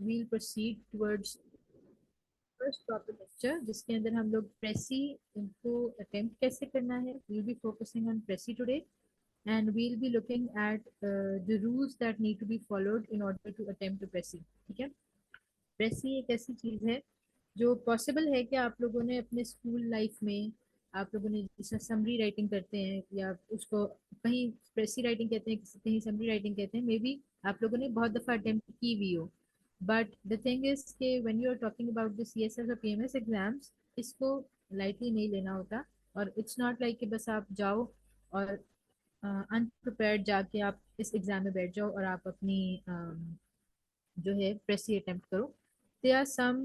we'll proceed towards first topic lecture, जिसके अंदर हम लोग प्रेसी इनको अटेम्प्ट कैसे करना है. We'll be focusing on precis today and we'll be looking at the rules that need to be followed in order to attempt to pressy. ठीक है. प्रेसी एक ऐसी चीज है जो पॉसिबल है कि आप लोगों ने अपने स्कूल लाइफ में, आप लोगों ने जिसे समरी राइटिंग करते हैं या उसको कहीं प्रेसी राइटिंग कहते हैं, किसी कहीं समरी राइटिंग कहते हैं, मे बी आप लोगों ने बहुत दफा अटेम्प्ट की भी हो. बट द थिंग इज के when you are talking about the CSS और पीएमएस एग्जाम्स, इसको लाइटली नहीं लेना होता. और इट्स नॉट लाइक कि बस आप जाओ और अनप्रिपेयर्ड जाके आप इस एग्जाम में बैठ जाओ और आप अपनी जो है प्रेसी अटेम्प्ट करो. there are some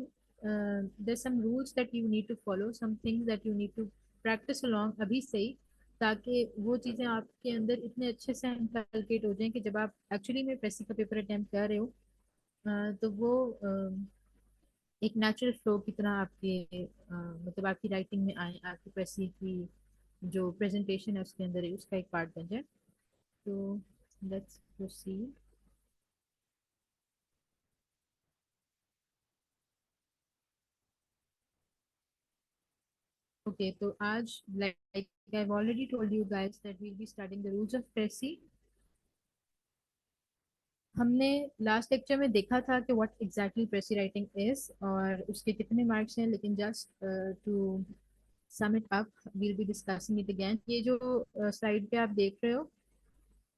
there's some rules that you need to follow, some things that you need to practice along अभी से ही, ताकि वो चीज़ें आपके अंदर इतने अच्छे से इंकलकेट हो जाएं कि जब आप एक्चुअली में प्रेसी का पेपर अटेम्प्ट कर रहे हो तो वो एक नेचुरल फ्लो की तरह आपके मतलब आपकी राइटिंग में आए, आपकी प्रेसी की जो प्रेजेंटेशन है उसके अंदर उसका एक पार्ट बन जाए. तो लेट्स प्रोसीड. ओके, तो आज like I already told you guys that we'll be starting the rules of precis. हमने लास्ट लेक्चर में देखा था कि what exactly precis writing is और उसके कितने मार्क्स हैं, लेकिन just to sum it up we'll be discussing it again. ये जो स्लाइड पे आप देख रहे हो,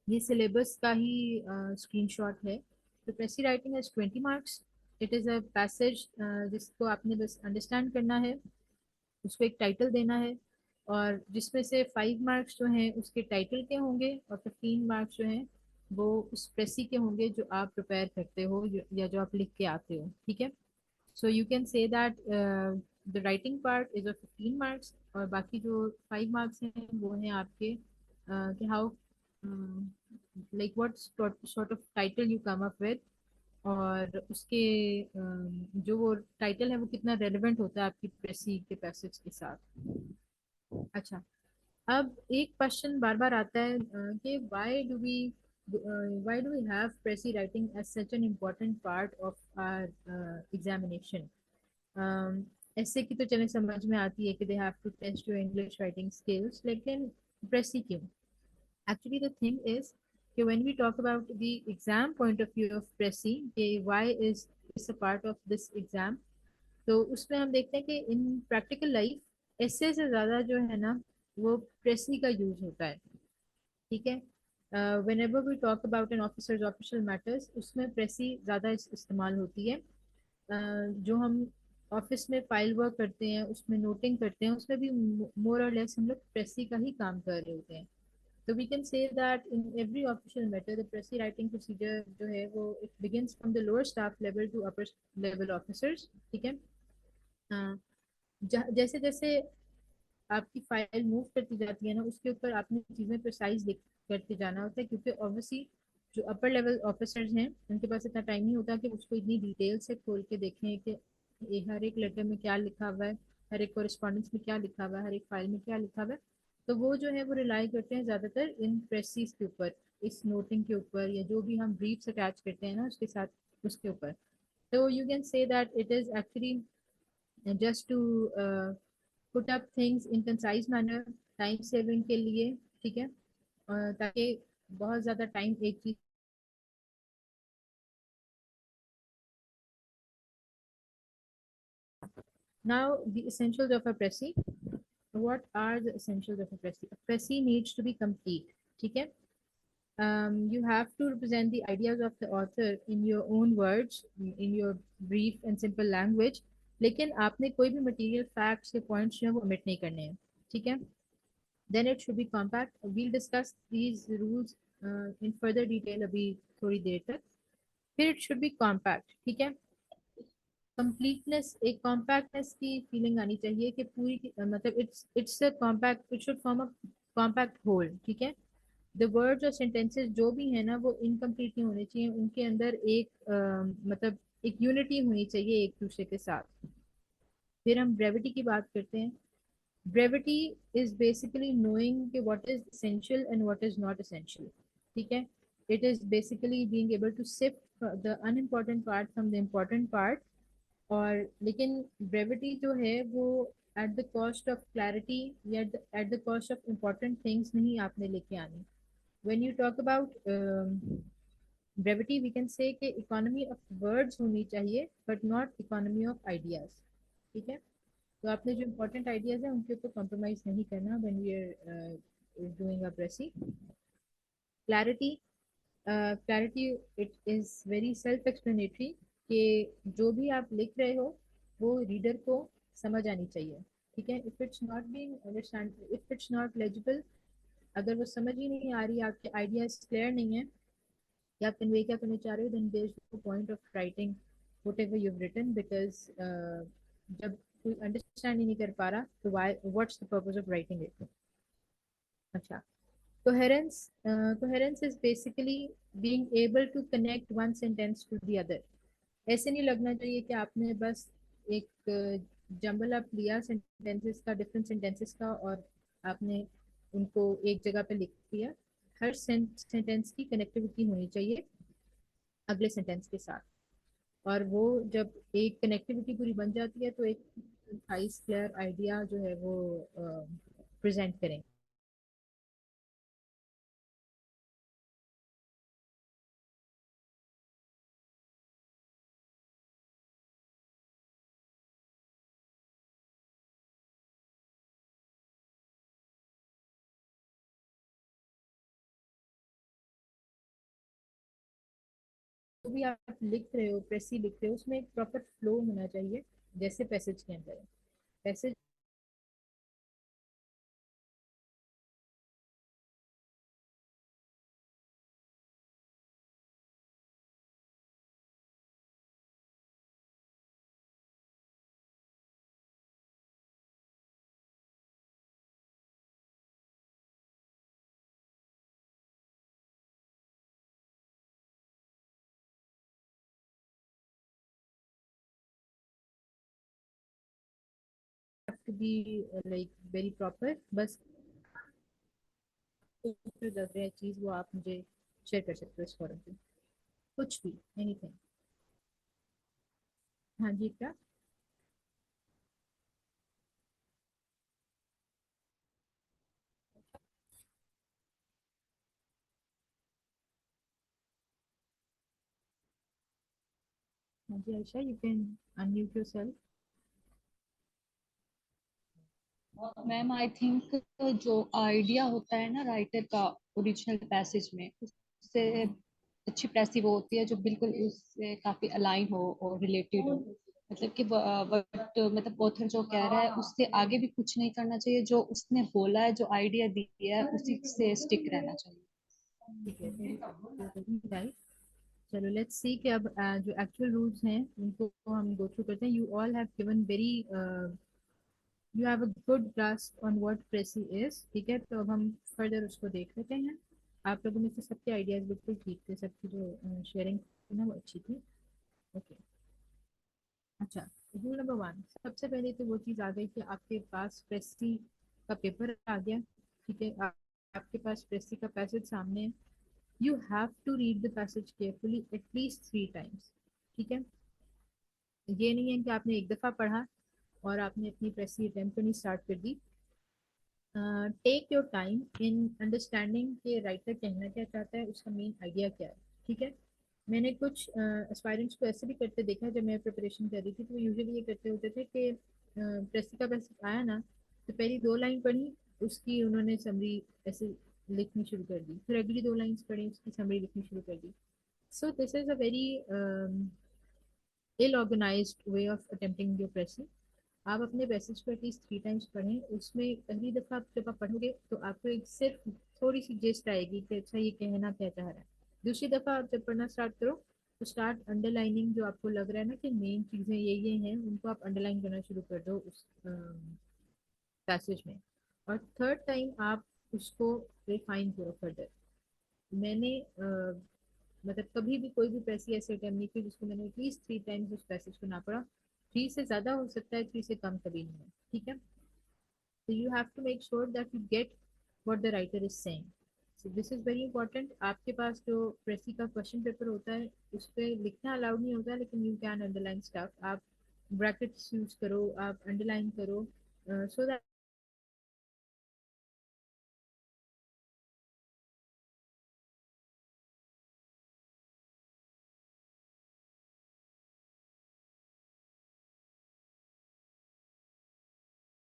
ये सिलेबस का ही स्क्रीनशॉट है. तो प्रेसी writing has 20 marks. It is a passage जिसको आपने बस अंडरस्टैंड करना है, उसको एक टाइटल देना है, और जिसमें से 5 मार्क्स जो हैं उसके टाइटल के होंगे और 15 मार्क्स जो हैं वो उस प्रेसी के होंगे जो आप प्रिपेयर करते हो या जो आप लिख के आते हो. ठीक है. So you can say that the writing part is of 15 marks, और बाकी जो 5 मार्क्स हैं वो हैं आपके कि how like what sort of title you come up with, और उसके जो वो टाइटल है वो कितना रेलेवेंट होता है आपकी प्रेसी के पैसेज के साथ. अच्छा, अब एक क्वेश्चन बार बार आता है कि why do we have pressy writing as such an important part of our examination. ऐसे की तो चलें समझ में आती है कि they have to test your English writing skills, लेकिन प्रेसी क्यों? Actually, the thing is कि when we talk about the exam point of view of Pressy, कि why is this a part of this exam, तो उसमें हम देखते हैं कि इन प्रैक्टिकल लाइफ ऐसे से ज़्यादा जो है ना वो प्रेसी का यूज होता है. ठीक है. Whenever we talk about an officers official matters, उसमें प्रेसी ज़्यादा इस्तेमाल होती है. जो हम ऑफिस में फाइल वर्क करते हैं, उसमें नोटिंग करते हैं, उसमें भी मोर और लेस हम लोग प्रेसी का ही काम कर रहे होते हैं. So we can say that in every official matter, the pressy writing procedure जो है वो it begins from the lower staff level to upper level officers. ठीक है. हाँ, जैसे जैसे आपकी फाइल मूव करती जाती है ना, उसके ऊपर आपने चीज़ें प्रिसाइज करते जाना होता है, क्योंकि ऑब्वियसली जो अपर लेवल ऑफिसर्स हैं उनके पास इतना टाइम नहीं होता कि उसको इतनी डिटेल से खोल के देखें कि ये हर एक लेटर में क्या लिखा हुआ है, हर एक कॉरेस्पॉन्डेंस में क्या लिखा हुआ है, हर एक फाइल में क्या लिखा हुआ है. तो वो जो है वो रिलाई करते हैं ज़्यादातर इन प्रेसिस के ऊपर, इस नोटिंग के ऊपर, या जो भी हम ब्रीफ्स अटैच करते हैं ना उसके साथ, उसके ऊपर. तो you can say that it is actually just to put up things in concise manner, time saving के लिए. ठीक है. ताकि बहुत ज़्यादा टाइम एक चीज. Now the essentials of a pressy. What are the essentials of a pressy? A pressy needs to be complete. ठीक है. You have to represent the ideas of the author in your own words, in your brief and simple language. लेकिन आपने कोई भी material facts या points जो है वो omit नहीं करने हैं. ठीक है. Then it should be compact. We'll discuss these rules in further detail अभी थोड़ी देर तक. फिर it should be compact. ठीक है. कंप्लीटनेस, एक कॉम्पैक्टनेस की फीलिंग आनी चाहिए कि पूरी मतलब it's a compact, it should form a compact whole. ठीक है. द वर्ड्स और सेंटेंसेस जो भी है ना वो इनकम्प्लीट नहीं होने चाहिए, उनके अंदर एक मतलब एक यूनिटी होनी चाहिए एक दूसरे के साथ. फिर हम ब्रेविटी की बात करते हैं. ब्रेविटी इज बेसिकली नोइंग कि what is essential and what is not essential. ठीक है. It is basically being able to sift the unimportant part from the important part. और लेकिन ब्रेविटी जो है वो at the cost of clarity या at the cost of important things नहीं आपने लेके आनी. When you talk about brevity we can say कि इकोनॉमी ऑफ वर्ड्स होनी चाहिए but not economy of ideas. ठीक है. तो आपने जो इम्पोर्टेंट आइडियाज है उनके ऊपर कॉम्प्रोमाइज नहीं करना when we are doing a precis. Clarity. Clarity it is very self explanatory कि जो भी आप लिख रहे हो वो रीडर को समझ आनी चाहिए. ठीक है. If it's not being understand, if it's not legible, अगर वो समझ ही नहीं आ रही, आपके आइडियाज क्लियर नहीं है या आप कन्वे क्या करना चाह रहे हो, then there is no point of writing whatever you have written because जब कोई अंडरस्टैंड ही नहीं कर पा रहा तो why what's the purpose of writing it. अच्छा. Coherence. Coherence is basically being able to connect one sentence to the other. ऐसे नहीं लगना चाहिए कि आपने बस एक जंबल अप लिया सेंटेंसेस का, डिफरेंट सेंटेंसेस का, और आपने उनको एक जगह पे लिख दिया. हर सेंटेंस की कनेक्टिविटी होनी चाहिए अगले सेंटेंस के साथ. और वो जब एक कनेक्टिविटी पूरी बन जाती है तो एक हाइस क्लियर आइडिया जो है वो प्रेजेंट करें. जो भी आप लिख रहे हो, प्रेसी लिख रहे हो, उसमें एक प्रॉपर फ्लो होना चाहिए जैसे पैसेज के अंदर है. Passage to be like very proper. बस जो लग रहा है चीज वो आप मुझे शेयर कर सकते हो इस फोरम पे. कुछ भी, एनीथिंग. हाँ जी. क्या? हाँ जी Ayesha, you can unmute yourself. Ma'am I think जो आइडिया होता है ना राइटर का ओरिजिनल पैसेज में, उससे अच्छी प्रेसी वो होती है जो बिल्कुल उससे काफी अलाइन हो और रिलेटेड हो. मतलब कि बट मतलब ऑथर जो कह रहा है उससे आगे भी कुछ नहीं करना चाहिए, जो उसने बोला है जो आइडिया दिया है उसी से स्टिक रहना चाहिए. ठीक है. राइट. चलो लेट्स सी कि अब जो एक्चुअल रूल्स हैं उनको हम गो थ्रू करते हैं. You all have given very, you have a good grasp on what precis is. ठीक है. तो अब हम फर्दर उसको देख लेते हैं. आप लोगों में से सबके आइडियाज बिल्कुल ठीक थे, सबकी जो शेयरिंग थी ना वो अच्छी थी. ओके. अच्छा. रूल नंबर वन, सबसे पहले तो वो चीज़ आ गई कि आपके पास प्रेस्टी का पेपर आ गया. ठीक है. आपके पास प्रेस्टी का पैसेज सामने है. You have to read the passage carefully at least 3 times. ठीक है. ये नहीं है कि आपने एक दफ़ा पढ़ा और आपने अपनी प्रेस्टी अटेम्प्ट करनी स्टार्ट कर दी. Take your time in understanding कि राइटर कहना क्या चाहता है, उसका मेन आइडिया क्या है. ठीक है. मैंने कुछ एस्पायरेंट्स को ऐसे भी करते देखा है जब मैं प्रिपरेशन कर रही थी, तो यूजुअली ये करते होते थे कि प्रेसी का पैसेज आया ना तो पहली 2 लाइन पढ़ी, उसकी उन्होंने समरी ऐसे लिखनी शुरू कर दी. फिर अगली 2 लाइन्स पढ़ी, उसकी समरी लिखनी शुरू कर दी. So this is a very ill organized way of attempting your precis. आप अपने पैसेज को एटलीस्ट 3 टाइम्स पढ़ें. उसमें पहली दफ़ा आप जब आप पढ़ोगे तो आपको एक सिर्फ थोड़ी सी जेस्ट आएगी कि अच्छा ये कहना क्या चाह रहा है. दूसरी दफ़ा आप जब पढ़ना स्टार्ट करो तो स्टार्ट अंडरलाइनिंग, जो आपको लग रहा है ना कि मेन चीज़ें ये हैं, उनको आप अंडरलाइन करना शुरू कर दो उस पैसेज में. और थर्ड टाइम आप उसको रिफाइन करो फर्दर. मैंने मतलब कभी भी कोई भी पैसी ऐसे अटेम्प्ट नहीं की जिसको मैंने एटलीस्ट 3 टाइम्स उस पैसेज को ना पढ़ा. 3 से ज़्यादा हो सकता है, 3 से कम कभी नहीं है. ठीक है. So you have to make sure that you get what the writer is saying. This is very important. आपके पास जो प्रेसी का क्वेश्चन पेपर होता है उस पर लिखना अलाउड नहीं होता, लेकिन यू कैन अंडरलाइन स्टफ। आप ब्रैकेट्स यूज करो, आप अंडरलाइन करो, सो दैट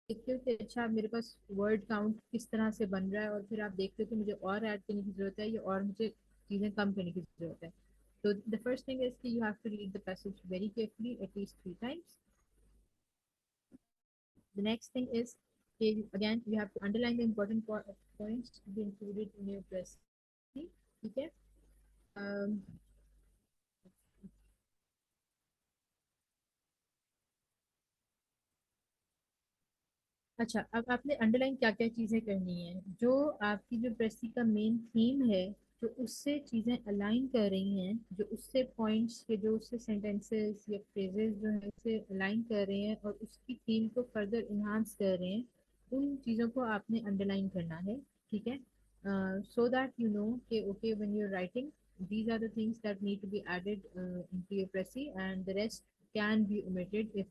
देखते हो कि अच्छा मेरे पास वर्ड काउंट किस तरह से बन रहा है, और फिर आप देखते हो कि मुझे और ऐड करने की जरूरत है या और मुझे चीजें कम करने की जरूरत है। तो द फर्स्ट थिंग इज कि you have to read the passage very carefully at least 3 times. The next thing is, okay, again you have to underline the important points to be included in your press. ठीक है। um, अच्छा, अब आपने underline क्या क्या चीजें करनी है, जो आपकी जो प्रेसी का मेन थीम है, जो उससे चीजें अलाइन कर रही हैं, जो उससे पॉइंट्स के, जो उससे सेंटेंसेस या फ्रेजेस जो है उससे अलाइन कर रहे हैं और उसकी थीम को फर्दर इन्हांस कर रहे हैं, उन चीजों को आपने अंडरलाइन करना है। ठीक है, सो दैट यू नो कि okay when you are writing these are the things that need to be added into your pressy, and the rest can be omitted if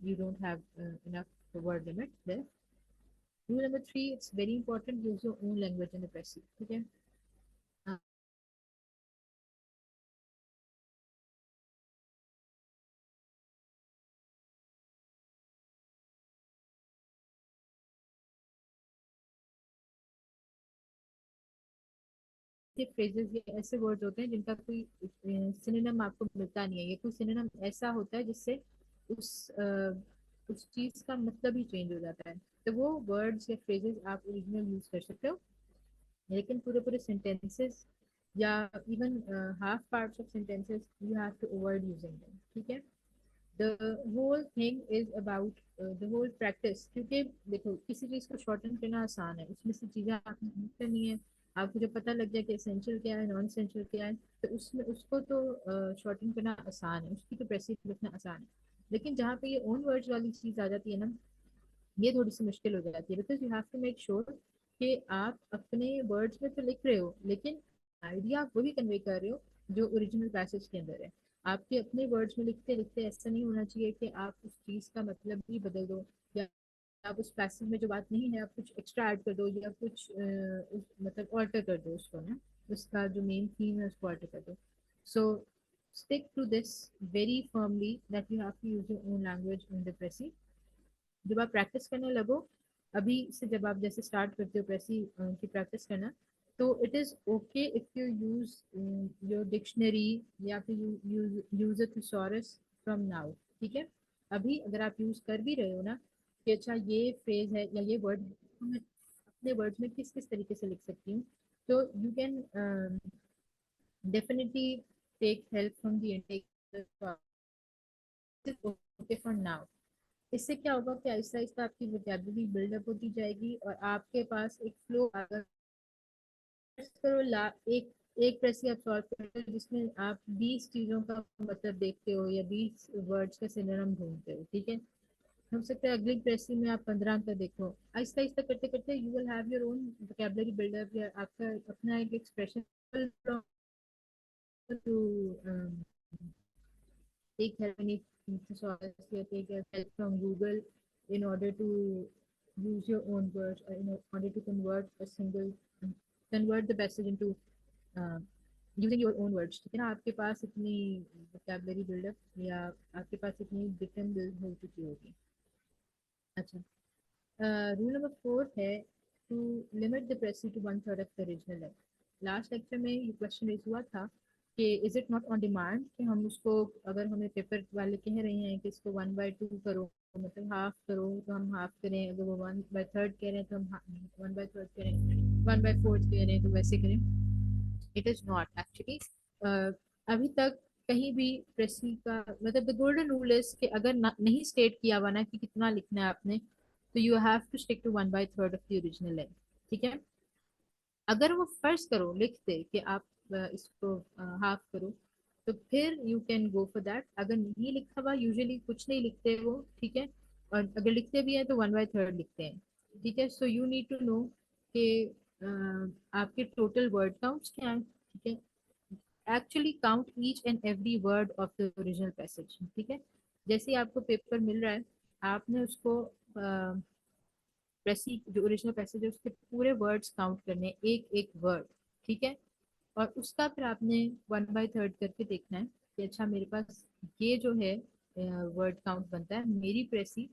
you don't have enough word limit there. Rule number three, it's very important, use your own language in the pressy. Okay. Phrases ये ऐसे words होते हैं जिनका कोई synonym आपको मिलता नहीं है, ये कोई सिनोनिम ऐसा होता है जिससे उस चीज का मतलब ही चेंज हो जाता है। तो वो वर्ड्स या फ्रेजेस आप ओरिजिनल यूज कर सकते हो, लेकिन पूरे पूरे सेंटेंसेस या even half parts of sentences you have to avoid using them. ठीक है। The whole thing is about the whole practice, क्योंकि देखो किसी चीज को शॉर्टन करना आसान है, उसमें से चीजें आपने नोट करनी है, आपको जब पता लग जाए कि एसेंशियल क्या है नॉन एसेंशियल क्या है, तो उसमें उसको तो शॉर्टन करना आसान है, उसकी तो प्रेसिज लिखना आसान है। लेकिन जहाँ पे ये ओन वर्ड्स वाली चीज आ जाती है ना, ये थोड़ी सी मुश्किल हो जाती है, because you have to make sure कि आप अपने वर्ड्स में तो लिख रहे हो, लेकिन आइडिया आप वही कन्वे कर रहे हो जो ओरिजिनल पैसेज के अंदर है। आपके अपने वर्ड्स में लिखते लिखते ऐसा नहीं होना चाहिए कि आप उस चीज का मतलब भी बदल दो, या आप उस पैसेज में जो बात नहीं है आप कुछ एक्स्ट्रा ऐड कर दो, या कुछ मतलब ऑल्टर कर दो उसको ना, उसका जो मेन थीम है उसको ऑल्टर कर दो। सो stick to this very firmly, that you have to use your own language in the pressing। जब आप प्रैक्टिस करने लगो, अभी से जब आप जैसे स्टार्ट करते हो प्रेसी की प्रैक्टिस करना, तो it is okay if you use your dictionary या फिर use a thesaurus from now. ठीक है। अभी अगर आप यूज कर भी रहे हो ना कि अच्छा ये फ्रेज है या ये वर्ड, मैं अपने वर्ड्स में किस किस तरीके से लिख सकती हूँ, तो you can definitely take help from the intake okay for now. इससे क्या होगा कि आहिस्ता आहिस्ता आपकी वोकेबलरी बिल्डअप होती जाएगी और आपके पास एक फ्लो, अगर करो ला एक एक प्रश्न आप सॉल्व करते हो जिसमें आप 20 चीजों का मतलब देखते हो या 20 वर्ड्स का सिनोनिम ढूंढते हो। ठीक है। हो सकता है अगली प्रश्न में आप 15 का देखो, आहिस्ता आहिस्ता करते करते you will have your own vocabulary build up, या आपका अपना एक expression to take help any source, or take help from Google in order to use your own words, or in order to convert the message into uh, using your own words। ठीक है ना, आपके पास इतनी vocabulary buildup या आपके पास इतनी Dickson build हो चुकी होगी। अच्छा, रूल नंबर 4 है to limit the precis to 1/3 of the original है। लास्ट लेक्चर में ये क्वेश्चन रेज हुआ था कि is it not on demand, कि हम उसको, अगर हमें पेपर वाले कह रहे हैं कि इसको 1/2 करो, मतलब हाफ करो, तो हम हाफ करें, अगर वो 1/3 कह रहे हैं तो हम 1/3 करें, 1/4 कह रहे हैं तो वैसे करें। इट इज नॉट एक्चुअली, अभी तक कहीं भी प्रेसी का मतलब द गोल्डन रूल इज कि अगर नहीं स्टेट किया हुआ ना कि कितना लिखना है आपने, तो you have to stick to 1/3 of the original length. ठीक है। अगर वो फर्ज करो लिखते कि आप इसको हाफ करो, तो फिर you can go for that. अगर नहीं लिखा हुआ, यूजुअली कुछ नहीं लिखते वो। ठीक है। और अगर लिखते भी हैं तो 1/3 लिखते हैं। ठीक है। So you need to know कि आपके टोटल वर्ड काउंट्स क्या हैं, ठीक है। Actually count each and every word of the original passage, ठीक है। जैसे ही आपको पेपर मिल रहा है, आपने उसको प्रेसी जो ओरिजिनल पैसेज है उसके पूरे वर्ड्स काउंट करने हैं, एक एक वर्ड, ठीक है। और उसका फिर आपने 1/3 करके देखना है कि अच्छा मेरे पास ये जो है वर्ड काउंट बनता है, मेरी प्रेसी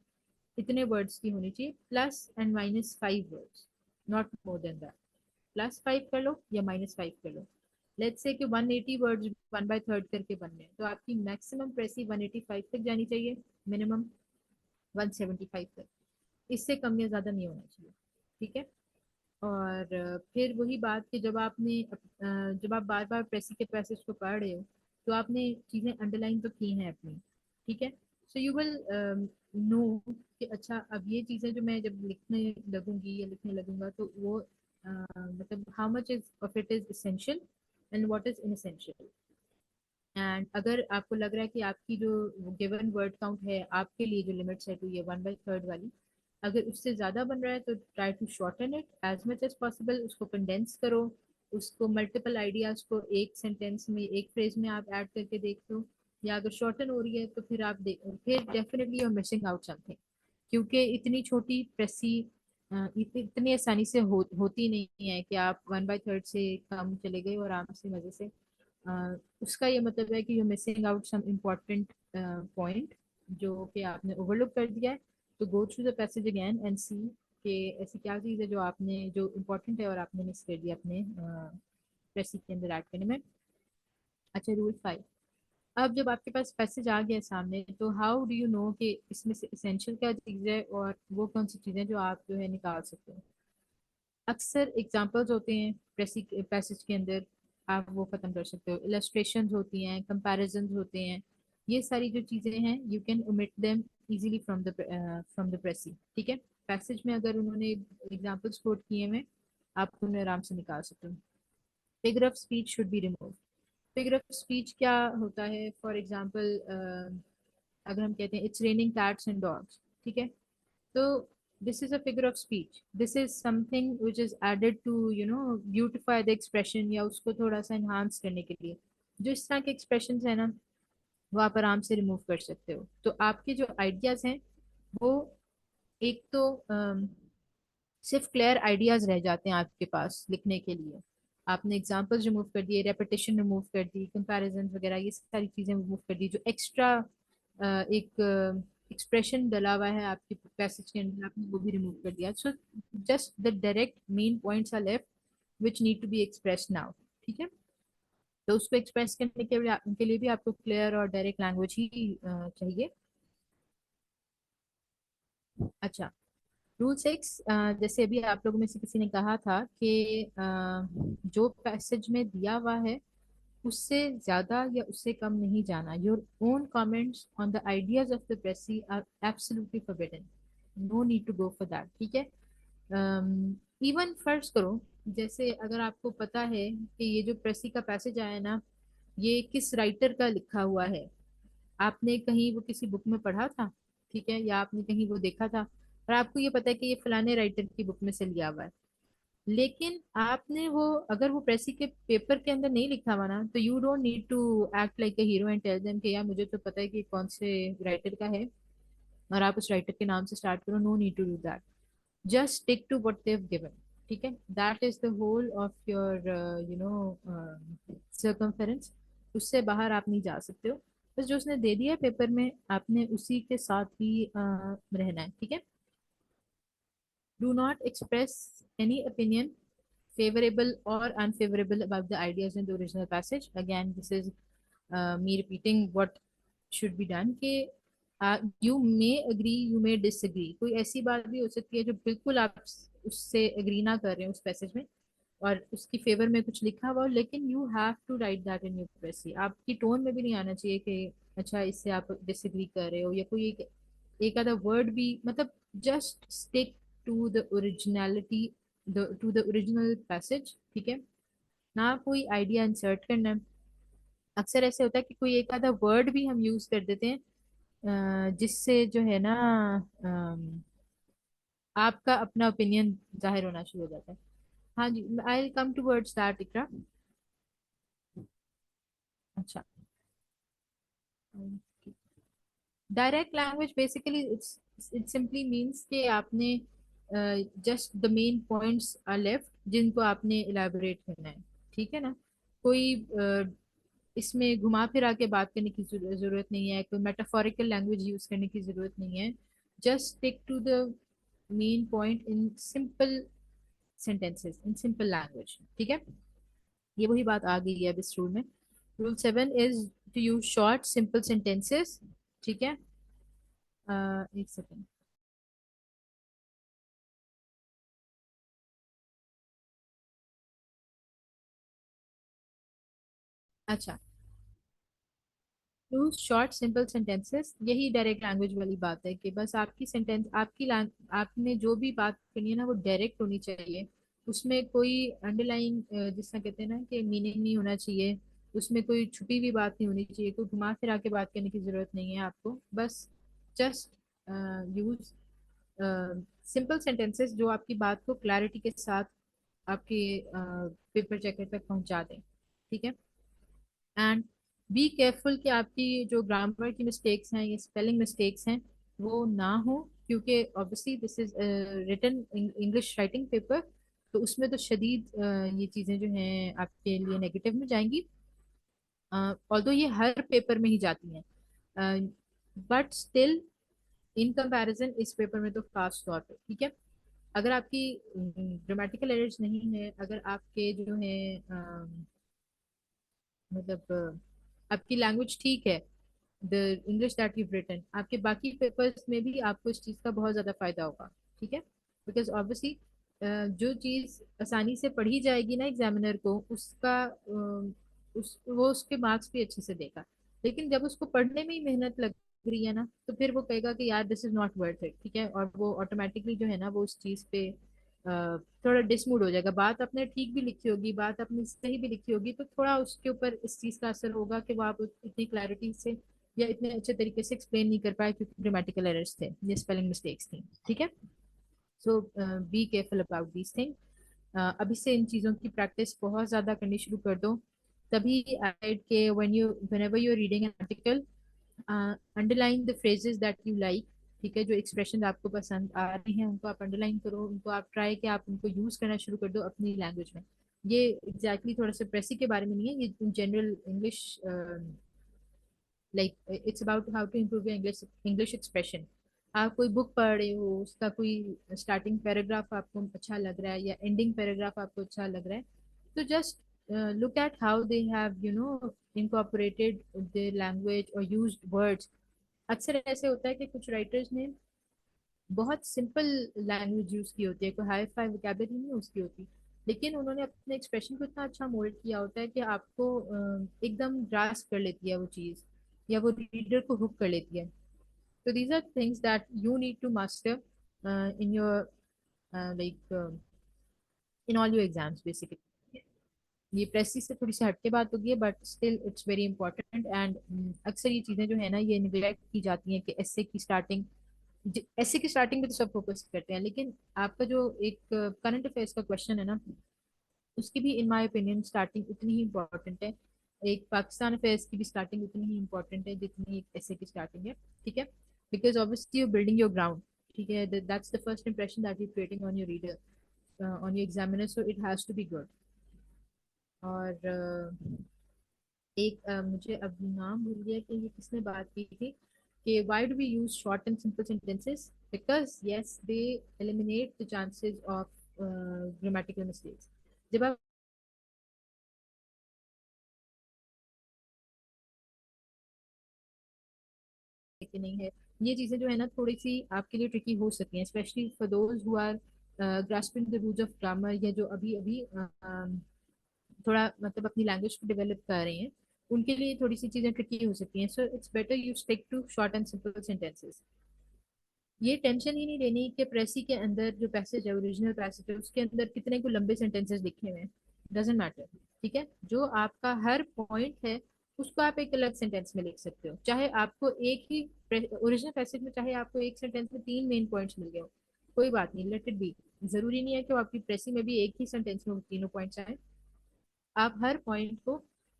इतने वर्ड्स की होनी चाहिए, +& -5 words, not more than that. +5 कर लो या -5 कर लो। लेट्स से कि 180 वर्ड्स 1/3 करके बनने हैं, तो आपकी मैक्सिमम प्रेसी 185 तक जानी चाहिए, मिनिमम 175 तक। इससे कम या ज्यादा नहीं होना चाहिए, ठीक है। और फिर वही बात कि जब आप बार बार प्रेसी के पैसेज को पढ़ रहे हो, तो आपने चीजें अंडरलाइन तो की हैं अपनी, ठीक है। सो यू विल नो कि अच्छा अब ये चीजें जो मैं जब लिखने लगूंगी या लिखने लगूंगा तो वो मतलब how much is of it is essential and what is inessential. And अगर आपको लग रहा है कि आपकी जो गिवन वर्ड काउंट है, आपके लिए जो लिमिट सेट हुई है 1/3 वाली, अगर उससे ज्यादा बन रहा है तो try to shorten it as much as possible, उसको कंडेंस करो, उसको मल्टीपल आइडियाज को एक सेंटेंस में, एक फ्रेज में आप ऐड करके देख लो। या अगर शॉर्टन हो रही है तो फिर आप देख, फिर definitely you are missing out something, क्योंकि इतनी छोटी प्रेसी इतनी आसानी से होती नहीं है कि आप 1/3 से कम चले गए और आराम से मजे से उसका ये मतलब है कि you missing out some important point जो कि आपने ओवरलुक कर दिया है। तो go through the passage again and see कि ऐसी क्या चीज़ है जो आपने जो इम्पोर्टेंट है और आपने मिस कर दिया अपने पैसेज के अंदर ऐड करने में। अच्छा, रूल 5। अब जब आपके पास पैसेज आ गया सामने, तो हाउ डू यू नो कि इसमें से इसेंशियल क्या चीज़ है और वो कौन सी चीज़ें जो आप जो है निकाल सकते हो। अक्सर एग्जांपल्स होते हैं पैसेज के अंदर, आप वो खत्म कर सकते हो। इलस्ट्रेशंस होती हैं, कंपैरिजंस होते हैं, ये सारी जो चीजें हैं you can omit them easily from the precis, ठीक है। पैसेज में अगर उन्होंने एग्जांपल्स कोट किए हैं, आप उन्हें आराम से निकाल सकते हो। Figure of speech should be remove. Figure of speech क्या होता है, फॉर एग्जाम्पल अगर हम कहते हैं it's raining cats and dogs, ठीक है। तो this is a figure of speech, this is something which is added to beautify the expression या उसको थोड़ा सा enhance करने के लिए। जो इस तरह के expressions है ना, वो आप आराम से रिमूव कर सकते हो। तो आपके जो आइडियाज हैं वो एक तो सिर्फ क्लियर आइडियाज रह जाते हैं आपके पास लिखने के लिए। आपने एग्जांपल्स रिमूव कर दिए, रेपिटेशन रिमूव कर दी, कंपैरिजन वगैरह ये सारी चीजें रिमूव कर दी, जो एक्स्ट्रा एक एक्सप्रेशन डला हुआ है आपके पैसेज के अंदर, आपने वो भी रिमूव कर दिया। So just the direct main points are left which need to be express now, ठीक है। तो उसको एक्सप्रेस करने के लिए भी आपको क्लियर और डायरेक्ट लैंग्वेज ही चाहिए। अच्छा, रूल 6, जैसे अभी आप लोगों में से किसी ने कहा था कि जो पैसेज में दिया हुआ है उससे ज्यादा या उससे कम नहीं जाना। Your own comments on the ideas of the precis are absolutely forbidden, no need to go for that, ठीक है। इवन फर्ज करो, जैसे अगर आपको पता है कि ये जो प्रेसी का पैसेज आया है ना, ये किस राइटर का लिखा हुआ है, आपने कहीं वो किसी बुक में पढ़ा था, ठीक है, या आपने कहीं वो देखा था, और आपको ये पता है कि ये फलाने राइटर की बुक में से लिया हुआ है, लेकिन आपने वो अगर वो प्रेसी के पेपर के अंदर नहीं लिखा हुआ ना, तो you don't need to act like a hero and tell them कि यार मुझे तो पता है कि कौन से राइटर का है, और आप उस राइटर के नाम से स्टार्ट करो। No need to do that, just stick to what they have given, ठीक है। That is the whole of your circumference. उससे बाहर आप नहीं जा सकते हो। बस जो उसने दे दिया पेपर में, आपने उसी के साथ ही रहना है, ठीक है। Do not express any opinion favorable or unfavorable about the ideas in the original passage. Again, this is me repeating what should be done कि you may agree, you may disagree। कोई ऐसी बात भी हो सकती है जो बिल्कुल आप उससे एग्री ना कर रहे हो उस पैसेज में, और उसकी फेवर में कुछ लिखा हुआ हो, लेकिन you have to write that in your precis. आपकी टोन में भी नहीं आना चाहिए कि अच्छा इससे आप डिसएग्री कर रहे हो, या कोई एक आधा वर्ड भी, मतलब just stick to the originality, to the original passage, ठीक है। ना कोई आइडिया इंसर्ट करना है। अक्सर ऐसे होता है कि कोई एक आधा वर्ड भी हम यूज कर देते हैं जिससे जो है ना आपका अपना ओपिनियन जाहिर होना शुरू हो जाता है। हाँ जी, I will come towards that Iqra. अच्छा, direct language basically it simply means कि आपने just the main points are left जिनको आपने इलेबोरेट करना है। ठीक है ना? कोई इसमें घुमा फिरा के बात करने की जरूरत नहीं है, कोई मेटाफोरिकल लैंग्वेज यूज करने की जरूरत नहीं है। Just stick to the main point in simple sentences in simple language. ठीक है? ये वही बात आ गई है अब इस रूल में। Rule 7 is to use short simple sentences. ठीक है? एक सेकेंड। अच्छा, टू शॉर्ट सिंपल सेंटेंसेस, यही डायरेक्ट लैंग्वेज वाली बात है कि बस आपकी सेंटेंस आपने जो भी बात करनी है ना वो डायरेक्ट होनी चाहिए। उसमें कोई अंडरलाइंग जिसका कहते हैं ना कि मीनिंग नहीं होना चाहिए। उसमें कोई छुपी हुई बात नहीं होनी चाहिए, कोई घुमा फिरा के बात करने की जरूरत नहीं है आपको। बस जस्ट यूज सिंपल सेंटेंसेस जो आपकी बात को क्लैरिटी के साथ आपके पेपर चेकर तक पहुंचा दें। ठीक है? एंड बी केयरफुल कि आपकी जो ग्रामर की मिस्टेक्स हैं या स्पेलिंग मिस्टेक्स हैं वो ना हो, क्योंकि obviously this is written English writing paper. तो उसमें तो शदीद ये चीज़ें जो हैं आपके लिए नेगेटिव में जाएंगी। ऑल्दो ये हर पेपर में ही जाती हैं, बट स्टिल इन कंपैरिजन इस पेपर में तो खास तौर पे। ठीक है? अगर आपकी ग्रामेटिकल एरर्स नहीं है, अगर आपके जो है मतलब आपकी लैंग्वेज ठीक है, the English that you written, आपके बाकी पेपर्स में भी आपको इस चीज़ का बहुत ज़्यादा फायदा होगा। ठीक है? बिकॉज ऑब्वियसली जो चीज़ आसानी से पढ़ी जाएगी ना एग्जामिनर को, उसका वो उसके मार्क्स भी अच्छे से देगा। लेकिन जब उसको पढ़ने में ही मेहनत लग रही है ना, तो फिर वो कहेगा कि यार this is not worth it. ठीक है? और वो ऑटोमेटिकली जो है ना वो उस चीज़ पे थोड़ा डिसमूड हो जाएगा। बात आपने ठीक भी लिखी होगी, बात आपने सही भी लिखी होगी, तो थोड़ा उसके ऊपर इस चीज का असर होगा कि वो आप इतनी क्लैरिटी से या इतने अच्छे तरीके से एक्सप्लेन नहीं कर पाए क्योंकि ग्रामेटिकल एरर्स थे, ये स्पेलिंग मिस्टेक्स थी। ठीक है? So be careful about these thing. अभी से इन चीज़ों की प्रैक्टिस बहुत ज़्यादा करनी शुरू कर दो। तभी ऐड के whenever you're reading an article, underline the phrases that you like. ठीक है? जो एक्सप्रेशन आपको पसंद आ रही हैं उनको आप अंडरलाइन करो, उनको आप ट्राई कि आप उनको यूज करना शुरू कर दो अपनी लैंग्वेज में। ये एग्जैक्टली exactly थोड़ा सा प्रेसी के बारे में नहीं है, ये general English, like it's about how to improve your English English expression. आप कोई बुक पढ़ रहे हो, उसका कोई स्टार्टिंग पैराग्राफ आपको अच्छा लग रहा है या एंडिंग पैराग्राफ आपको अच्छा लग रहा है, तो just look at how they have incorporated their language or used words। अक्सर ऐसे होता है कि कुछ राइटर्स ने बहुत सिंपल लैंग्वेज यूज की होती है, कोई हाई फाई वोकेबलरी नहीं उसकी होती, लेकिन उन्होंने अपने एक्सप्रेशन को इतना अच्छा मोल्ड किया होता है कि आपको एकदम ग्रास्प कर लेती है वो चीज़, या वो रीडर को हुक कर लेती है। तो these are things that you need to master in your like in all your exams basically. ये प्रेसिस से थोड़ी सी हटके बात होगी है, but still it's very important. And अक्सर ये चीजें जो है ना ये निगलेक्ट की जाती हैं कि एसए की स्टार्टिंग पे तो सब फोकस करते हैं, लेकिन आपका जो एक करंट अफेयर्स का क्वेश्चन है ना, उसकी भी इन माय ओपिनियन स्टार्टिंग उतनी ही इम्पोर्टेंट है। एक पाकिस्तान अफेयर्स की भी स्टार्टिंग उतनी ही इम्पोर्टेंट है जितनी एक एसए की स्टार्टिंग है। ठीक है? Because obviously you building your ground. ठीक है? That's the first impression that you creating on your reader, on your examiner, so it has to be good. और एक मुझे अब नाम भूल गया कि ये किसने बात की थी कि why do we use short and simple sentences, because yes they eliminate the chances of grammatical mistakes। जब आप कि नहीं है, ये चीजें जो है ना थोड़ी सी आपके लिए ट्रिकी हो सकती हैं, specially for those who are grasping the rules of grammar, या जो अभी अभी थोड़ा मतलब अपनी लैंग्वेज को डेवलप कर रहे हैं, उनके लिए थोड़ी सी चीजें ट्रिकी हो सकती हैं। So it's better you stick to short and simple sentences. ये टेंशन ही नहीं लेनी कि प्रेसी के अंदर जो पैसेज है, ओरिजिनल पैसेज है, उसके अंदर कितने को लंबे सेंटेंसेस लिखे हुए हैं, डजेंट मैटर। ठीक है? जो आपका हर पॉइंट है उसको आप एक अलग सेंटेंस में लिख सकते हो, चाहे आपको एक ही ओरिजिनल पैसेज में चाहे आपको एक सेंटेंस में तीन मेन पॉइंट्स मिल गए हो, कोई बात नहीं, लेट इट बी। जरूरी नहीं है कि वो आपकी प्रेसी में भी एक ही सेंटेंस में वो तीनों पॉइंट्स आए। आप हर पॉइंट को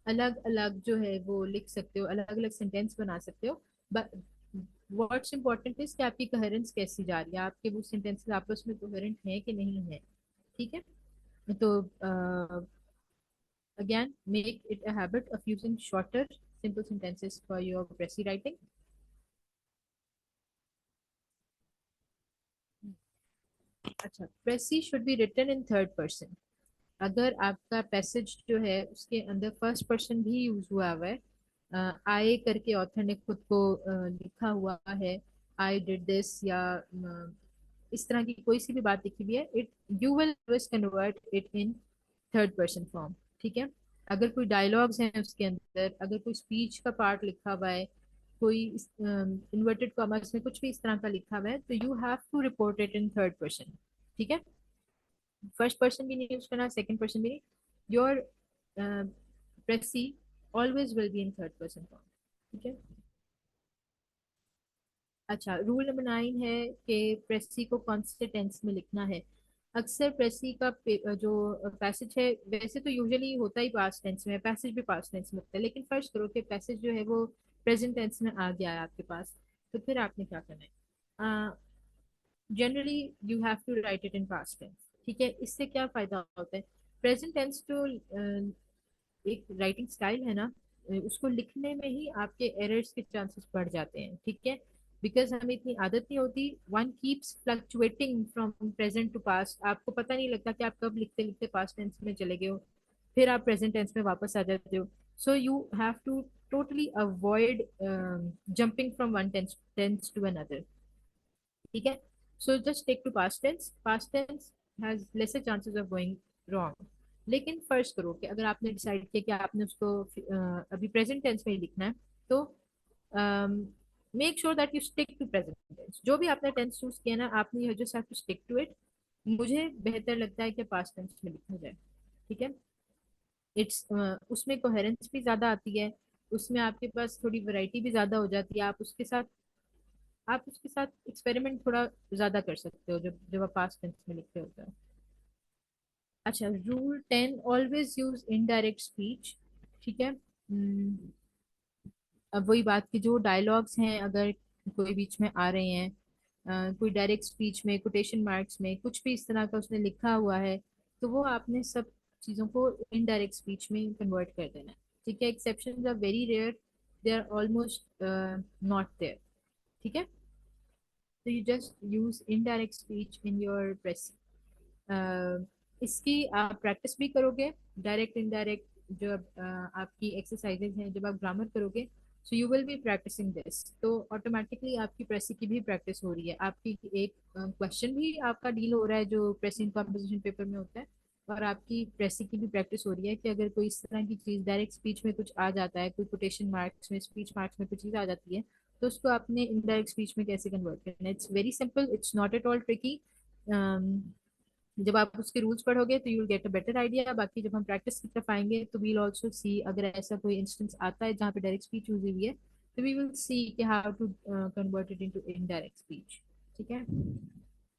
अलग अलग जो है वो लिख सकते हो, अलग अलग सेंटेंस बना सकते हो। बट व्हाट्स इम्पोर्टेंट इज कि आपकी कोहेरेंस कैसी जा रही है, आपके वो सेंटेंसेस आपस में कोहेरेंट है कि नहीं है। ठीक है। तो again, make it a habit of using shorter simple sentences for your pressy writing. अच्छा, precis should be written in third person. अगर आपका पैसेज जो है उसके अंदर फर्स्ट पर्सन भी यूज हुआ है, आई करके ऑथर ने खुद को लिखा हुआ है, आई डिड दिस, या इस तरह की कोई सी भी बात लिखी हुई है, it you will always convert it in third person form. ठीक है। अगर कोई डायलॉग्स हैं उसके अंदर, अगर कोई स्पीच का पार्ट लिखा हुआ है, कोई इन्वर्टेड कॉमर्स में कुछ भी इस तरह का लिखा हुआ है, तो you have to report it in third person. ठीक है। फर्स्ट पर्सन भी नहीं यूज करना, सेकंड पर्सन भी नहीं। Your precis always will be in third person form. ठीक है। अच्छा, रूल नंबर 9 है कि प्रेसी को कौन से टेंस में लिखना है। अक्सर प्रेसी का जो पैसेज है, वैसे तो यूजुअली होता ही पास्ट टेंस में, पैसेज भी पास्ट टेंस में होता है, लेकिन फर्ज करो कि पैसेज जो है वो प्रेजेंट टेंस में आ गया है आपके पास, तो फिर आपने क्या करना है? Generally you have to write it in past tense. ठीक है। इससे क्या फायदा होता है? प्रेजेंट टेंस जो एक राइटिंग स्टाइल है ना, उसको लिखने में ही आपके एरर्स के चांसेस बढ़ जाते हैं। ठीक है। बिकॉज हमें इतनी आदत नहीं होती, one keeps fluctuating from present to past, आपको पता नहीं लगता कि आप कब लिखते लिखते पास्ट टेंस में चले गए हो, फिर आप प्रेजेंट टेंस में वापस आ जाते हो। So you have to totally avoid jumping from one tense to another. ठीक है। So just take to past tense, past tense has lesser chances of going wrong. लेकिन फर्ज करो कि अगर आपने डिसाइड किया कि आपने उसको अभी प्रेजेंट टेंस में ही लिखना है, तो make sure that you stick to present tense. जो भी आपने टेंस चूज किया ना, आपने you just have to stick to it. मुझे बेहतर लगता है कि पास्ट टेंस में लिखा जाए। ठीक है। इट्स उसमें कोहेरेंस भी ज्यादा आती है, उसमें आपके पास थोड़ी वैरायटी भी ज्यादा हो जाती है, आप उसके साथ एक्सपेरिमेंट थोड़ा ज्यादा कर सकते हो जब जब आप पास्ट टेंस में लिखते होते हो। अच्छा, rule 10, always use indirect speech. ठीक है। अब वही बात की, जो डायलॉग्स हैं अगर कोई बीच में आ रहे हैं, कोई डायरेक्ट स्पीच में कोटेशन मार्क्स में कुछ भी इस तरह का उसने लिखा हुआ है, तो वो आपने सब चीज़ों को इनडायरेक्ट स्पीच में कन्वर्ट कर देना है। ठीक है। Exceptions are very rare, they are almost not there. ठीक है। तो you just use indirect speech in your precis. इसकी आप प्रैक्टिस भी करोगे, डायरेक्ट इनडायरेक्ट, जो आपकी एक्सरसाइजेज हैं, जब आप ग्रामर करोगे, so you will be practicing this, तो ऑटोमेटिकली आपकी प्रेसिंग की भी प्रैक्टिस हो रही है। आपकी एक क्वेश्चन भी आपका डील हो रहा है जो प्रेसिंग कॉम्पोजिशन पेपर में होता है, और आपकी प्रेसिंग की भी प्रैक्टिस हो रही है कि अगर कोई इस तरह की चीज डायरेक्ट स्पीच में कुछ आ जाता है, कोई कोटेशन मार्क्स में, स्पीच मार्क्स में कुछ चीज आ जाती है, तो उसको आपने इनडायरेक्ट स्पीच में कैसे कन्वर्ट करना है। It's very simple, it's not at all tricky. जब आप उसके रूल्स पढ़ोगे तो you will get a better idea. बाकी जब हम प्रैक्टिस की तरफ आएंगे तो वील ऑल्सो सी, अगर ऐसा कोई इंस्टेंस आता है जहाँ पे डायरेक्ट स्पीच यूज हुई है, तो वी विल सी कि how to convert it into indirect speech. ठीक है।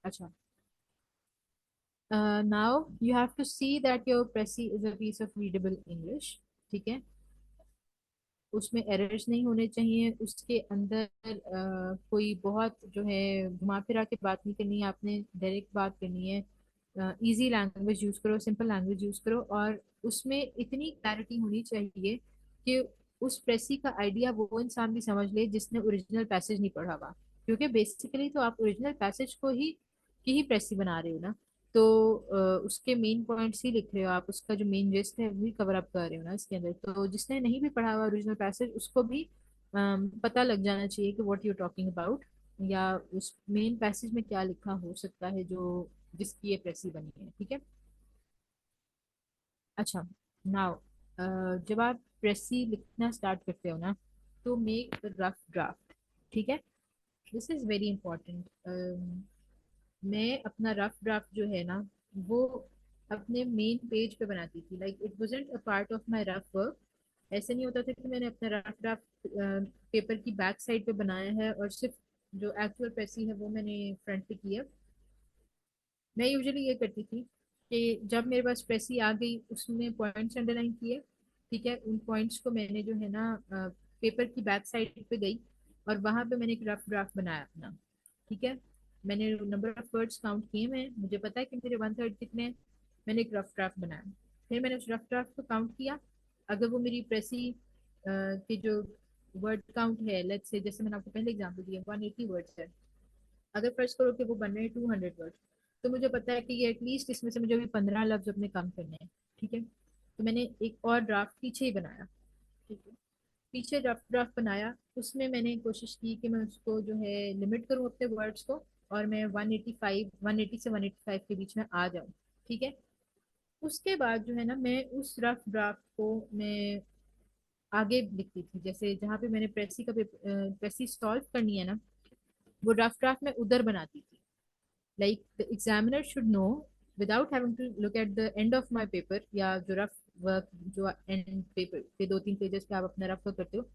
अच्छा, now you have to see that your precis is a piece of readable English. ठीक है। उसमें एरर्स नहीं होने चाहिए, उसके अंदर कोई बहुत जो है घुमा फिरा के बात नहीं करनी है, आपने डायरेक्ट बात करनी है। इजी लैंग्वेज यूज करो, सिंपल लैंग्वेज यूज करो, और उसमें इतनी क्लैरिटी होनी चाहिए कि उस प्रेसी का आइडिया वो इंसान भी समझ ले जिसने ओरिजिनल पैसेज नहीं पढ़ा हुआ, क्योंकि बेसिकली तो आप ओरिजिनल पैसेज को ही की ही प्रेसी बना रहे हो ना। तो उसके मेन पॉइंट्स ही लिख रहे हो आप, उसका जो मेन जेस्ट है वही कवर अप कर रहे हो ना इसके अंदर। तो जिसने नहीं भी पढ़ा हुआ ओरिजिनल पैसेज, उसको भी पता लग जाना चाहिए कि व्हाट यू टॉकिंग अबाउट, या उस मेन पैसेज में क्या लिखा हो सकता है जो जिसकी ये प्रेसी बनी है। ठीक है। अच्छा, नाउ जब आप प्रेसी लिखना स्टार्ट करते हो ना, तो मेक रफ ड्राफ्ट। ठीक है। This is very important. मैं अपना रफ ड्राफ्ट जो है ना, वो अपने मेन पेज पे बनाती थी, like it wasn't a part of my rough work. ऐसे नहीं होता था कि मैंने अपना रफ ड्राफ्ट पेपर की बैक साइड पे बनाया है और सिर्फ जो एक्चुअल प्रेसी है वो मैंने फ्रंट पे की है। मैं यूजुअली ये करती थी कि जब मेरे पास प्रेसी आ गई उसमें पॉइंट्स अंडरलाइन किए, ठीक है, उन पॉइंट्स को मैंने जो है ना पेपर की बैक साइड पे गई और वहां पे मैंने एक रफ ड्राफ्ट बनाया अपना, ठीक है। मैंने नंबर ऑफ वर्ड्स काउंट किए, मैं मुझे पता है कि मेरे वन थर्ड कितने हैं। मैंने एक रफ ड्राफ्ट बनाया, फिर मैंने उस रफ ड्राफ्ट को काउंट किया। अगर वो मेरी प्रेसी की जो वर्ड काउंट है, लेट्स से जैसे मैंने आपको पहले एग्जांपल दिया 180 वर्ड्स है, अगर फर्ज करो कि वो बन रहे हैं 200 वर्ड, तो मुझे पता है कि ये एटलीस्ट इसमें से मुझे अभी 15 लफ्ज अपने कम करने हैं, ठीक है। तो मैंने एक और ड्राफ्ट पीछे ही बनाया, ठीक है। पीछे ड्राफ्ट ड्राफ्ट बनाया, उसमें मैंने कोशिश की कि मैं उसको जो है लिमिट करूँ अपने वर्ड्स को, और मैं 185 180 से 185 के बीच में आ जाऊँ, ठीक है। उसके बाद जो है ना मैं उस रफ ड्राफ्ट को मैं आगे लिखती थी, जैसे जहाँ पे मैंने प्रेसी का प्रेसी सॉल्व करनी है ना, वो रफ ड्राफ्ट में उधर बनाती थी। like the examiner should know without having to look at the end of my paper, या जो रफ वर्क जो एंड पेपर के 2-3 पेजेस पे आप अपना रफ वर्क करते हो,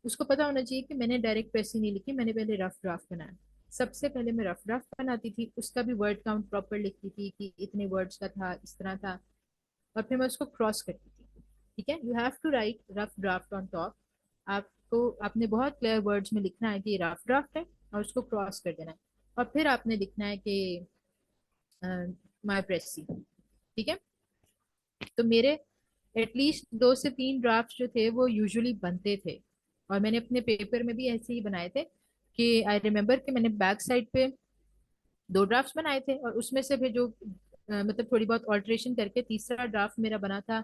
उसको पता होना चाहिए कि मैंने डायरेक्ट प्रेस ही नहीं लिखी, मैंने पहले रफ ड्राफ्ट बनाया। सबसे पहले मैं रफ ड्राफ्ट बनाती थी, उसका भी वर्ड काउंट प्रॉपर लिखती थी कि इतने वर्ड्स का था, इस तरह था, और फिर मैं उसको क्रॉस करती थी, ठीक है। You have to write rough draft on top. आपको आपने बहुत क्लियर वर्ड्स में लिखना है कि ये रफ ड्राफ्ट है, और उसको क्रॉस कर देना है, और फिर आपने लिखना है कि माई प्रेसी, ठीक है। तो मेरे एटलीस्ट 2 से 3 ड्राफ्ट जो थे वो यूजुअली बनते थे, और मैंने अपने पेपर में भी ऐसे ही बनाए थे कि आई रिमेम्बर कि मैंने बैक साइड पे 2 ड्राफ्ट्स बनाए थे, और उसमें से भी जो मतलब थोड़ी बहुत ऑल्ट्रेशन करके तीसरा ड्राफ्ट मेरा बना था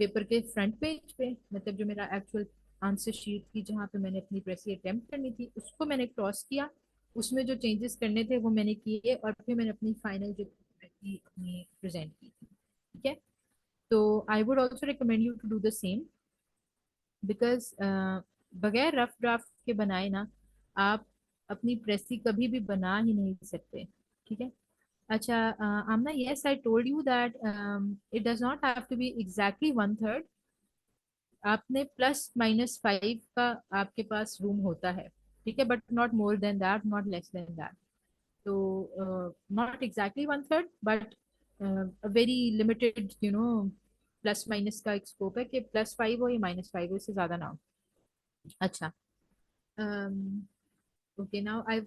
पेपर के फ्रंट पेज पे, मतलब जो मेरा एक्चुअल आंसर शीट थी जहाँ पे मैंने अपनी प्रेसी अटेम्प्ट करनी थी, उसको मैंने क्रॉस किया, उसमें जो चेंजेस करने थे वो मैंने किए, और फिर मैंने अपनी फाइनल जो प्रेसी अपनी प्रेजेंट की थी, ठीक है। तो I would also recommend you to do the same, because बगैर रफ ड्राफ्ट के बनाए ना आप अपनी प्रेसी कभी भी बना ही नहीं सकते, ठीक है। अच्छा, आमना, yes, I told you that it does not have to be exactly 1/3. आपने +-5 का आपके पास रूम होता है, ठीक है, but not more than that, not less than that. तो not exactly 1/3, but very limited, plus minus का एक स्कोप है कि +5 हो या -5 हो, इससे ज्यादा ना हो। अच्छा, okay, now I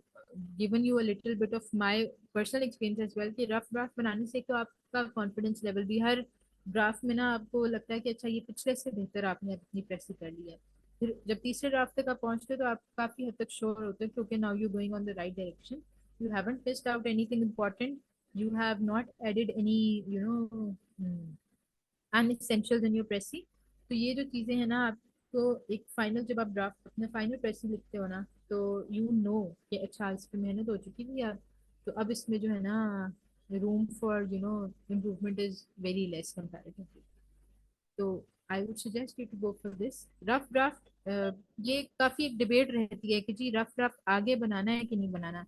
given you a little bit of my personal experience as well, कि रफ ड्राफ्ट बनाने से तो आपका कॉन्फिडेंस लेवल भी हर ड्राफ्ट में ना आपको लगता है कि अच्छा ये पिछले से बेहतर आपने अपनी प्रेस कर ली है। फिर जब तीसरे ड्राफ्ट तक आप पहुंचते हो तो आप काफी हद तक श्योर होते हो क्योंकि now you going on the right direction, you haven't missed out anything important, you have not added any you know unessentials in your precis. तो ये जो चीजें हैं ना, आपको एक फाइनल, जब आप ड्राफ्ट अपना फाइनल प्रेसी लिखते हो ना, तो यू नो कि अच्छा इस पे मेहनत हो चुकी थी यार, तो अब इसमें जो है ना room for improvement is very less comparatively. तो I would suggest you to go for this rough draft. ये काफी एक डिबेट रहती है कि जी रफ ड्राफ्ट आगे बनाना है कि नहीं बनाना।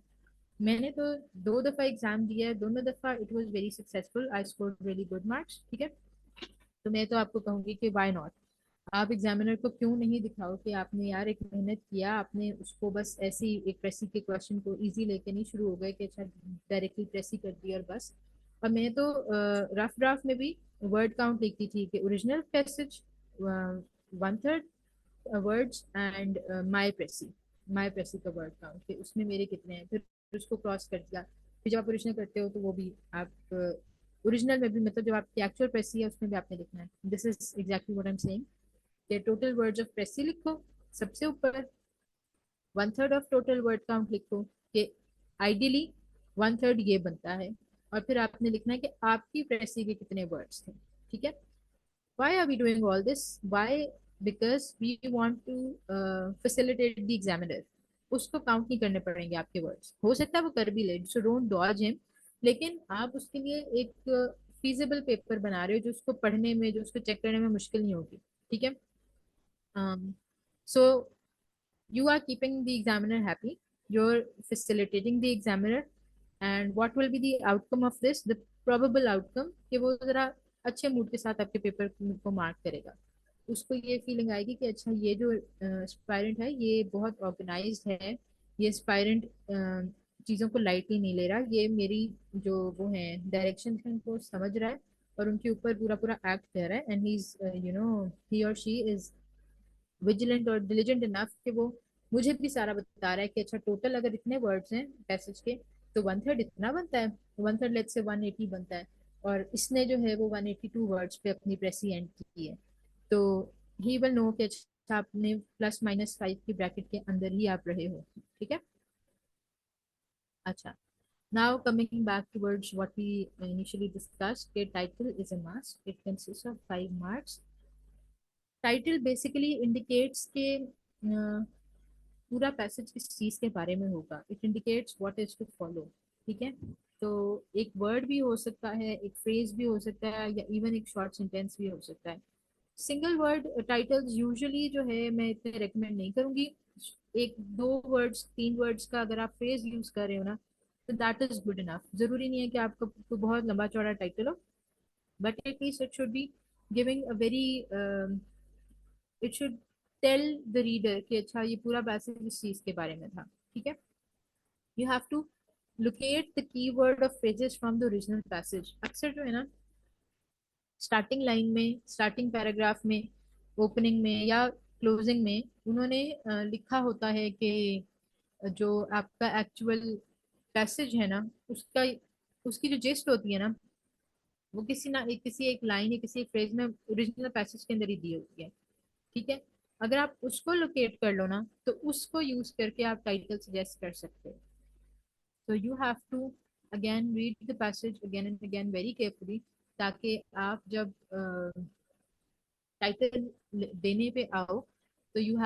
मैंने तो 2 दफा एग्जाम दिया है, दोनों दफा it was very successful, I scored really good marks, ठीक है। तो मैं तो आपको कहूंगी कि वाई नॉट, आप एग्जामिनर को क्यों नहीं दिखाओ कि आपने यार एक मेहनत किया, आपने उसको बस ऐसे ही एक प्रेसी के क्वेश्चन को इजी लेके नहीं शुरू हो गए कि अच्छा डायरेक्टली प्रेसी कर दिया और बस। और मैं तो रफ ड्राफ्ट में भी वर्ड काउंट लिखती थी कि original passage 1/3 words and my precis का वर्ड काउंट कि उसमें मेरे कितने हैं, फिर उसको क्रॉस कर दिया। फिर जब आप ओरिजिनल करते हो तो वो भी आप ओरिजिनल में भी, मतलब जब आपकी एक्चुअल प्रेसी है उसमें भी आपने लिखना है। This is exactly what I am saying कि टोटल वर्ड्स ऑफ प्रेसी लिखो सबसे ऊपर, 1/3 ऑफ टोटल वर्ड काउंट लिखो कि आइडियली 1/3 ये बनता है, और फिर आपने लिखना है कि आपकी प्रेसी के कितने वर्ड्स थे, ठीक है। why are we doing all this? Why? Because we want to facilitate the examiner. उसको काउंट नहीं करने पड़ेंगे आपके वर्ड्स, हो सकता है वो कर भी ले, सो डोंट डॉज हिम, लेकिन आप उसके लिए एक फीजिबल पेपर बना रहे हो जो उसको पढ़ने में, जो उसको चेक करने में मुश्किल नहीं होगी, ठीक है। So you are keeping the examiner happy, you're facilitating the examiner, and what will be the outcome of this, the probable outcome कि वो जरा अच्छे मूड के साथ आपके पेपर को मार्क करेगा। उसको ये फीलिंग आएगी कि अच्छा ये जो एस्पायरेंट है ये बहुत ऑर्गेनाइज्ड है, ये एस्पायरेंट चीजों को लाइटली नहीं ले रहा, ये मेरी जो वो है डायरेक्शन है उनको समझ रहा है और उनके ऊपर पूरा पूरा एक्ट कर रहा है, एंड ही इज ही और शी इज विजिलेंट और डिलीजेंट इनफ कि वो मुझे भी सारा बता रहा है कि अच्छा टोटल अगर इतने वर्ड्स हैं पैसेज के तो वन थर्ड इतना बनता है, वन थर्ड लेट्स से 180 बनता है, और इसने जो है वो 182 वर्ड्स पे अपनी प्रेसी एंड की है। तो ही विल नो कि अच्छा आपने +-5 की ब्रैकेट के अंदर ही आप रहे हो। ठीक है। अच्छा, now coming back towards what we initially discussed, the title is a must. It consists of 5 marks. Title basically indicates के पूरा पैसेज किस चीज के बारे में होगा, it indicates what is to follow. ठीक है। तो एक वर्ड भी हो सकता है, एक फ्रेज भी हो सकता है, या इवन एक शॉर्ट सेंटेंस भी हो सकता है। सिंगल वर्ड टाइटल्स यूजुअली जो है मैं इतने रेकमेंड नहीं करूंगी। एक दो वर्ड्स, 3 वर्ड्स का अगर आप फ्रेज यूज कर रहे हो ना, तो दैट इज गुड इनफ। जरूरी नहीं है कि आपका कोई बहुत लंबा चौड़ा टाइटल हो, but at least it should be giving a very, it should tell the reader कि अच्छा ये पूरा पैसेज इस चीज के बारे में था। ठीक है। You have to locate the keyword of phrases from the original passage. अक्सर जो है ना, स्टार्टिंग लाइन में, स्टार्टिंग पैराग्राफ में, ओपनिंग में या क्लोजिंग में उन्होंने लिखा होता है कि जो आपका एक्चुअल पैसेज है ना, उसका उसकी जो जेस्ट होती है ना, वो किसी एक लाइन या किसी एक फ्रेज में ओरिजिनल पैसेज के अंदर ही दी होती है। ठीक है। अगर आप उसको लोकेट कर लो ना, तो उसको यूज करके आप टाइटल सजेस्ट कर सकते हो। तो you have to again read the passage again and again very carefully, ताकि आप जब टाइटल देने पे आओ तो you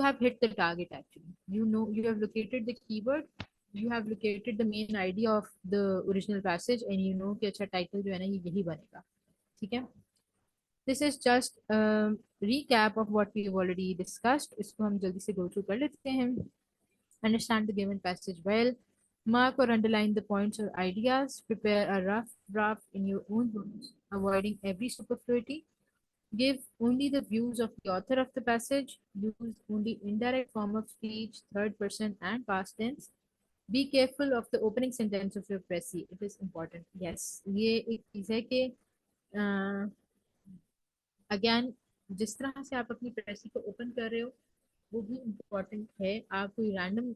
have hit the target actually. You know you have located the keyword, you have located the main idea of the original passage, and you know कि अच्छा title जो है ना ये यही बनेगा। ठीक है। This is just recap of what we have already discussed. इसको हम जल्दी से go through कर लेते हैं। Understand the given passage well. Mark or underline the points or ideas. Prepare a rough draft in your own words, avoiding every superfluity. Give only the views of the author of the passage. Use only indirect form of speech, third person and past tense. Be careful of the opening sentence of your précis. It is important. Yes, ये एक चीज है कि again जिस तरह से आप अपनी प्रेसी को ओपन कर रहे हो वो भी इम्पोर्टेंट है। आप कोई रैंडम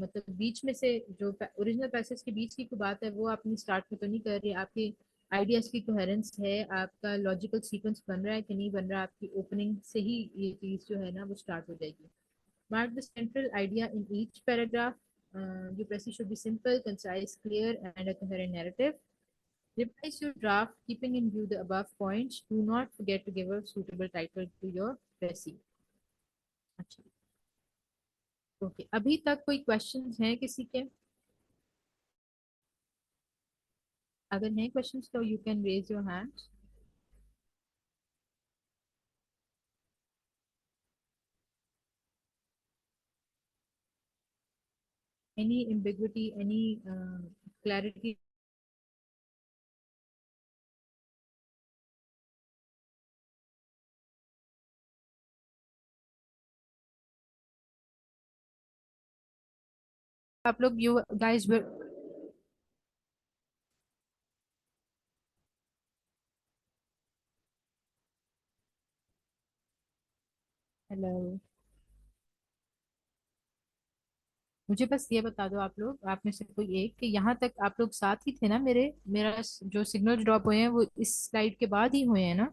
मतलब बीच में से जो ओरिजिनल पैसेज के बीच की कोई बात है वो आपने स्टार्ट में तो नहीं कर रही, आपके आइडियाज की कोहेरेंस है, आपका लॉजिकल सीक्वेंस बन रहा है कि नहीं बन रहा, आपकी ओपनिंग से ही ये चीज जो है ना वो स्टार्ट हो जाएगी। Mark the central idea in each paragraph. your précis should be simple, concise, clear, and a coherent narrative. Revise your draft, keeping in view the above points. Do not forget to give a suitable title to your précis. अच्छा, okay, अभी तक कोई questions हैं किसी के? अगर नहीं questions तो you can raise your hand. Any ambiguity, any clarity? आप लोग यू गाइस, हेलो, मुझे बस ये बता दो आप लोग, आप में से कोई एक, कि यहाँ तक आप लोग साथ ही थे ना मेरे? मेरा जो सिग्नल ड्रॉप हुए हैं वो इस स्लाइड के बाद ही हुए हैं ना?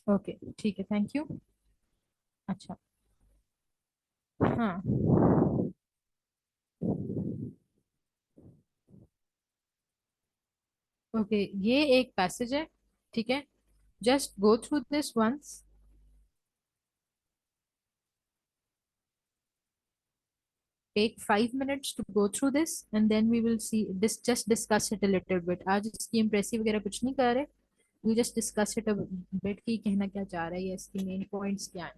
ओके, ठीक है, थैंक यू। अच्छा, हाँ, ओके, ये एक पैसेज है। ठीक है। Just go through this once, take 5 minutes to go through this, and then we will see this, just discuss it a little bit. आज इसकी इम्प्रेसिव वगैरह कुछ नहीं कर रहे, we just discuss it a bit कि कहना क्या चाह रहा है, ये इसकी मेन पॉइंट्स क्या है।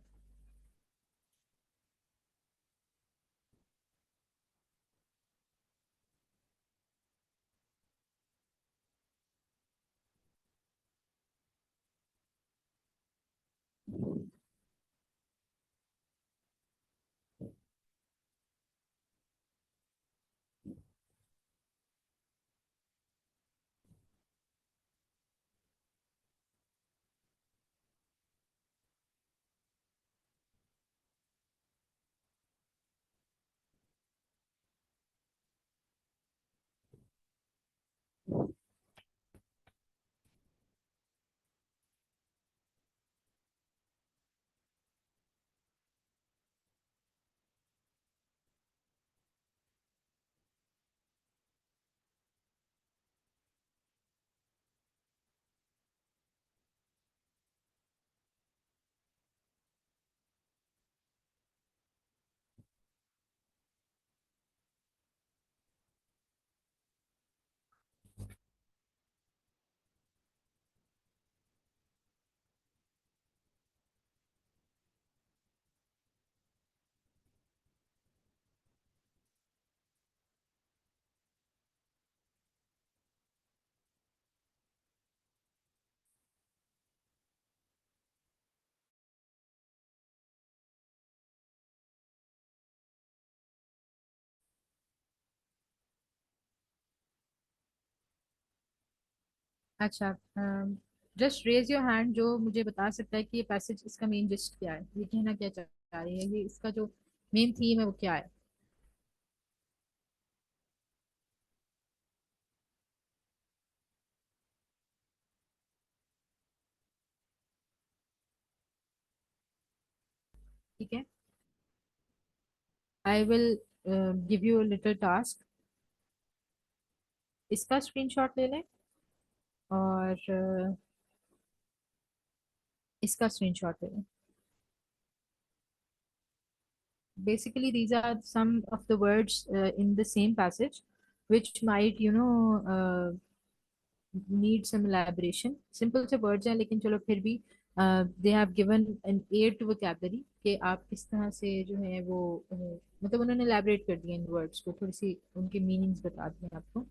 अच्छा, जस्ट रेज योर हैंड जो मुझे बता सकता है कि ये पैसेज इसका मेन जिस्ट क्या है, ये कहना क्या चाह रही है, ये इसका जो मेन थीम है वो क्या है। ठीक है, I will give you little task. इसका स्क्रीनशॉट ले लें और इसका स्क्रीनशॉट ले लें। Basically, these are some of the words in the same passage which might, need some elaboration. Simple से words हैं लेकिन चलो फिर भी they have given an aid to vocabulary कि आप किस तरह से जो है वो मतलब उन्होंने elaborate कर दिया इन words को, थोड़ी सी उनके meanings बता दिए आपको।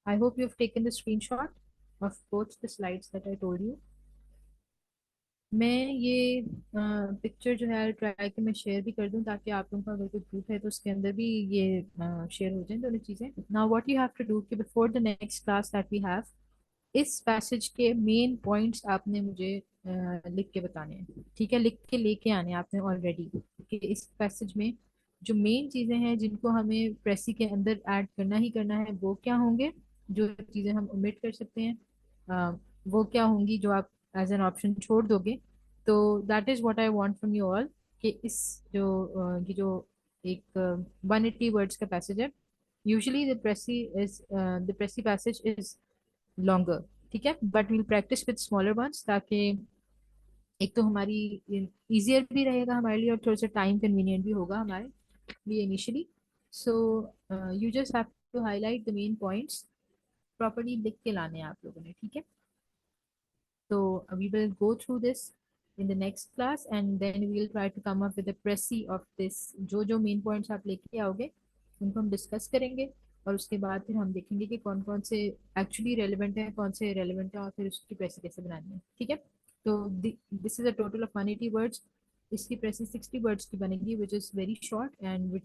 I hope you've taken the screenshot of both the slides that I told you. मैं ये पिक्चर जो है ट्राई कि मैं शेयर भी कर दूं ताकि आप लोगों का अगर कोई ग्रुप है तो उसके अंदर भी ये शेयर हो जाए दोनों चीजें। Now what you have to do कि before the next class that we have, इस पैसेज के मेन पॉइंट्स आपने मुझे लिख के बताने हैं। ठीक है, लिख के लेके आने हैं आपने ऑलरेडी कि इस पैसेज में जो मेन चीजें हैं जिनको हमें प्रेसी के अंदर ऐड करना ही करना है वो क्या होंगे, जो चीजें हम ओमिट कर सकते हैं वो क्या होंगी जो आप एज एन ऑप्शन छोड़ दोगे। तो that is what I want from you all कि इस जो ये जो एक 180 वर्ड्स का पैसेज है, usually the precis passage is longer. ठीक है, but we'll practice with smaller ones ताकि एक तो हमारी इजियर भी रहेगा हमारे लिए और थोड़ा सा टाइम कन्वीनियंट भी होगा हमारे लिए initially. So you just have to highlight the main points, properly लिख के लाने हैं आप लोगों ने। ठीक है, so we will go through this in the next class and then we will try to come up with a précis of this। जो जो मेन पॉइंट्स आप लेके आओगे उनको हम डिस्कस करेंगे और उसके बाद फिर हम देखेंगे कि कौन कौन से एक्चुअली रेलिवेंट है, कौन से रेलिवेंट है और फिर उसकी प्रेसी कैसे बनानी है। ठीक है, तो this is a total of 180 words. इसकी प्रेसी 60 वर्ड्स की बनेगी which is very short and which